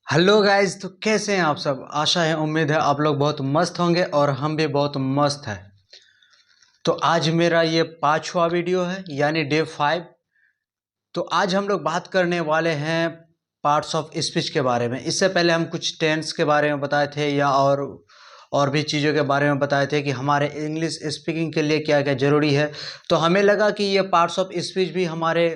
Hello guys. तो कैसे हैं आप सब? आशा है, उम्मीद है आप लोग बहुत मस्त होंगे और हम भी बहुत मस्त हैं। तो आज मेरा ये पांचवा वीडियो है, यानी डे 5। तो आज हम लोग बात करने वाले हैं पार्ट्स ऑफ स्पीच के बारे में। इससे पहले हम कुछ टेंस के बारे में बताए थे या और भी चीज़ों के बारे में बताए थे कि हमारे इंग्लिश स्पीकिंग के लिए क्या क्या ज़रूरी है। तो हमें लगा कि ये पार्ट्स ऑफ स्पीच भी हमारे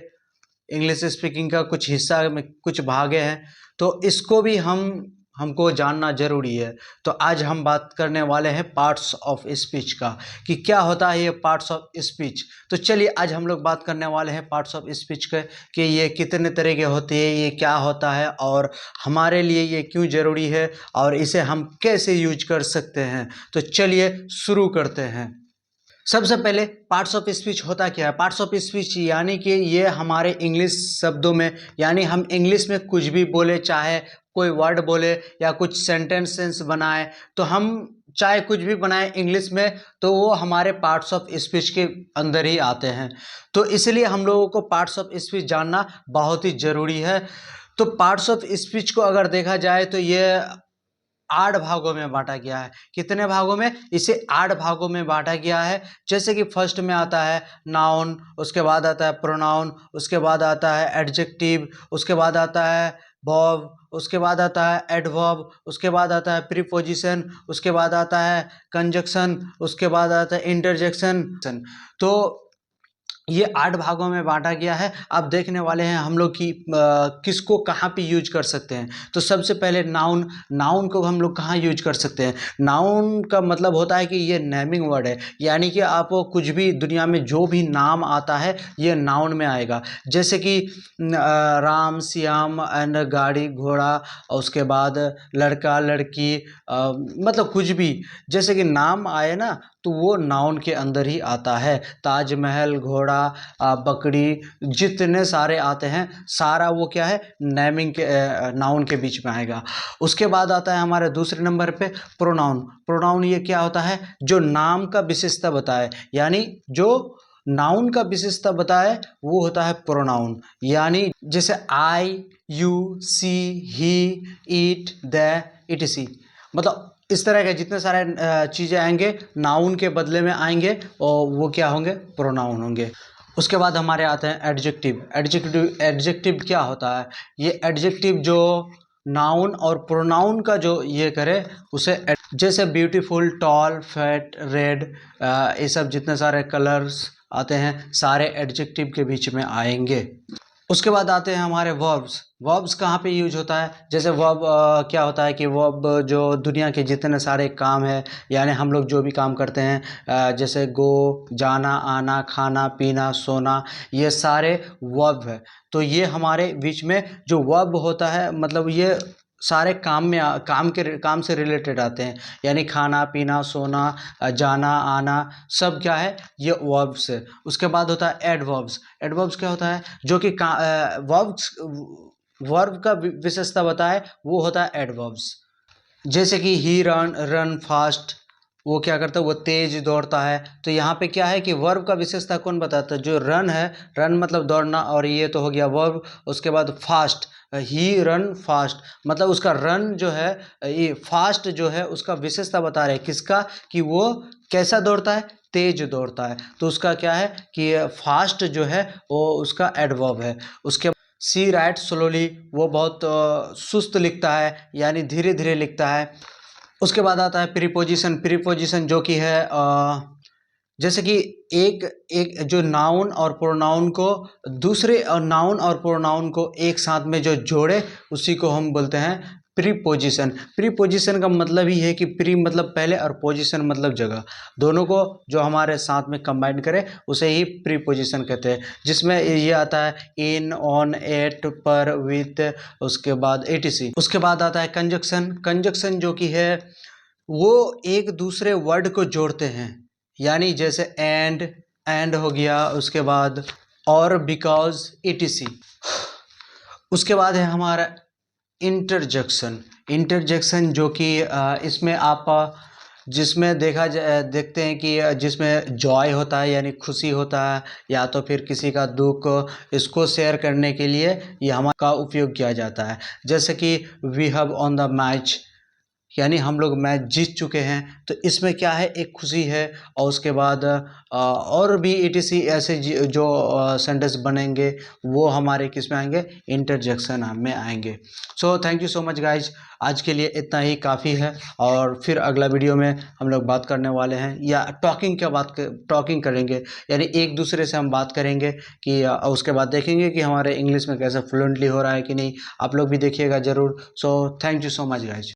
इंग्लिश स्पीकिंग का कुछ हिस्सा में कुछ भागे हैं, तो इसको भी हमको जानना ज़रूरी है। तो आज हम बात करने वाले हैं पार्ट्स ऑफ स्पीच का, कि क्या होता है ये पार्ट्स ऑफ स्पीच। तो चलिए आज हम लोग बात करने वाले हैं पार्ट्स ऑफ स्पीच के, कि ये कितने तरह के होते हैं, ये क्या होता है और हमारे लिए ये क्यों ज़रूरी है और इसे हम कैसे यूज कर सकते हैं। तो चलिए शुरू करते हैं। सबसे पहले पार्ट्स ऑफ स्पीच होता क्या है? पार्ट्स ऑफ स्पीच यानी कि ये हमारे इंग्लिश शब्दों में, यानी हम इंग्लिश में कुछ भी बोले, चाहे कोई वर्ड बोले या कुछ सेंटेंसेस बनाए, तो हम चाहे कुछ भी बनाए इंग्लिश में, तो वो हमारे पार्ट्स ऑफ स्पीच के अंदर ही आते हैं। तो इसलिए हम लोगों को पार्ट्स ऑफ स्पीच जानना बहुत ही ज़रूरी है। तो पार्ट्स ऑफ स्पीच को अगर देखा जाए तो ये 8 भागों में बांटा गया है। कितने भागों में? इसे 8 भागों में बांटा गया है। जैसे कि फर्स्ट में आता है नाउन, उसके बाद आता है प्रोनाउन, उसके बाद आता है एडजेक्टिव, उसके बाद आता है वर्ब, उसके बाद आता है एडवर्ब, उसके बाद आता है प्रीपोजिशन, उसके बाद आता है कंजक्शन, उसके बाद आता है इंटरजेक्शन। तो ये 8 भागों में बांटा गया है। अब देखने वाले हैं हम लोग कि किसको कहाँ पे यूज कर सकते हैं। तो सबसे पहले नाउन। नाउन को हम लोग कहाँ यूज कर सकते हैं? नाउन का मतलब होता है कि ये नेमिंग वर्ड है, यानी कि आप कुछ भी दुनिया में जो भी नाम आता है ये नाउन में आएगा। जैसे कि राम श्याम एंड गाड़ी घोड़ा, और उसके बाद लड़का लड़की, मतलब कुछ भी जैसे कि नाम आए ना, तो वो नाउन के अंदर ही आता है। ताजमहल, घोड़ा, बकरी, जितने सारे आते हैं सारा वो क्या है, नेमिंग के नाउन के बीच में आएगा। उसके बाद आता है हमारे दूसरे नंबर पे प्रोनाउन। प्रोनाउन ये क्या होता है? जो नाम का विशेषता बताए, यानी जो नाउन का विशेषता बताए वो होता है प्रोनाउन। यानी जैसे I, you, she, he, it, they, इटसी, मतलब इस तरह के जितने सारे चीज़ें आएंगे नाउन के बदले में आएंगे और वो क्या होंगे? प्रोनाउन होंगे। उसके बाद हमारे आते हैं एडजेक्टिव। एडजेक्टिव क्या होता है? ये एडजेक्टिव जो नाउन और प्रोनाउन का जो ये करे उसे जैसे ब्यूटीफुल, टॉल, फैट, रेड, ये सब जितने सारे कलर्स आते हैं सारे एडजेक्टिव के बीच में आएंगे। उसके बाद आते हैं हमारे वर्ब्स। वर्ब्स कहाँ पे यूज होता है? जैसे वर्ब क्या होता है कि वर्ब जो दुनिया के जितने सारे काम है, यानी हम लोग जो भी काम करते हैं, जैसे गो, जाना, आना, खाना, पीना, सोना, ये सारे वर्ब है। तो ये हमारे बीच में जो वर्ब होता है, मतलब ये सारे काम में काम से रिलेटेड आते हैं, यानी खाना पीना सोना, जाना आना, सब क्या है? ये वर्ब्स है। उसके बाद होता है एडवर्ब्स। एडवर्ब्स क्या होता है? जो कि वर्ब्स, वर्ब का विशेषता बताए वो होता है एडवर्ब्स। जैसे कि ही रन फास्ट, वो क्या करता है? वो तेज दौड़ता है। तो यहाँ पे क्या है कि वर्ब का विशेषता कौन बताता है? जो रन है, रन मतलब दौड़ना, और ये तो हो गया वर्ब। उसके बाद फास्ट, ही रन फास्ट, मतलब उसका रन जो है, ये फास्ट जो है उसका विशेषता बता रहे हैं किसका, कि वो कैसा दौड़ता है? तेज दौड़ता है। तो उसका क्या है कि फास्ट जो है वो उसका एडवर्ब है। उसके सी राइट स्लोली, वो बहुत सुस्त लिखता है, यानी धीरे धीरे लिखता है। उसके बाद आता है प्रीपोजिशन। प्रीपोजिशन जो कि है जैसे कि एक एक जो नाउन और प्रोनाउन को दूसरे नाउन और प्रोनाउन को एक साथ में जो जोड़े, उसी को हम बोलते हैं प्रीपोजिशन। प्रीपोजिशन का मतलब ही है कि प्री मतलब पहले और पोजीशन मतलब जगह, दोनों को जो हमारे साथ में कंबाइन करे उसे ही प्रीपोजिशन कहते हैं। जिसमें ये आता है इन, ऑन, एट, पर, विथ, उसके बाद एटीसी। उसके बाद आता है कंजक्शन। कंजक्शन जो कि है वो एक दूसरे वर्ड को जोड़ते हैं, यानी जैसे एंड हो गया, उसके बाद और, बिकॉज, etc। उसके बाद है हमारा इंटरजेक्शन। इंटरजेक्शन जो कि इसमें आप जिसमें देखते हैं कि जिसमें जॉय होता है यानी खुशी होता है, या तो फिर किसी का दुख, इसको शेयर करने के लिए ये हमारा का उपयोग किया जाता है। जैसे कि we have on the match, यानी हम लोग मैच जीत चुके हैं। तो इसमें क्या है, एक खुशी है। और उसके बाद और भी ETC ऐसे जो सेंटेंस बनेंगे वो हमारे किस में आएंगे, इंटरजेक्शन में आएंगे। So thank you so much guys, आज के लिए इतना ही काफ़ी है। और फिर अगला वीडियो में हम लोग बात करने वाले हैं, या टॉकिंग करेंगे, यानी एक दूसरे से हम बात करेंगे कि उसके बाद देखेंगे कि हमारे इंग्लिश में कैसे फ्लुएंटली हो रहा है कि नहीं। आप लोग भी देखिएगा ज़रूर। So thank you so much guys.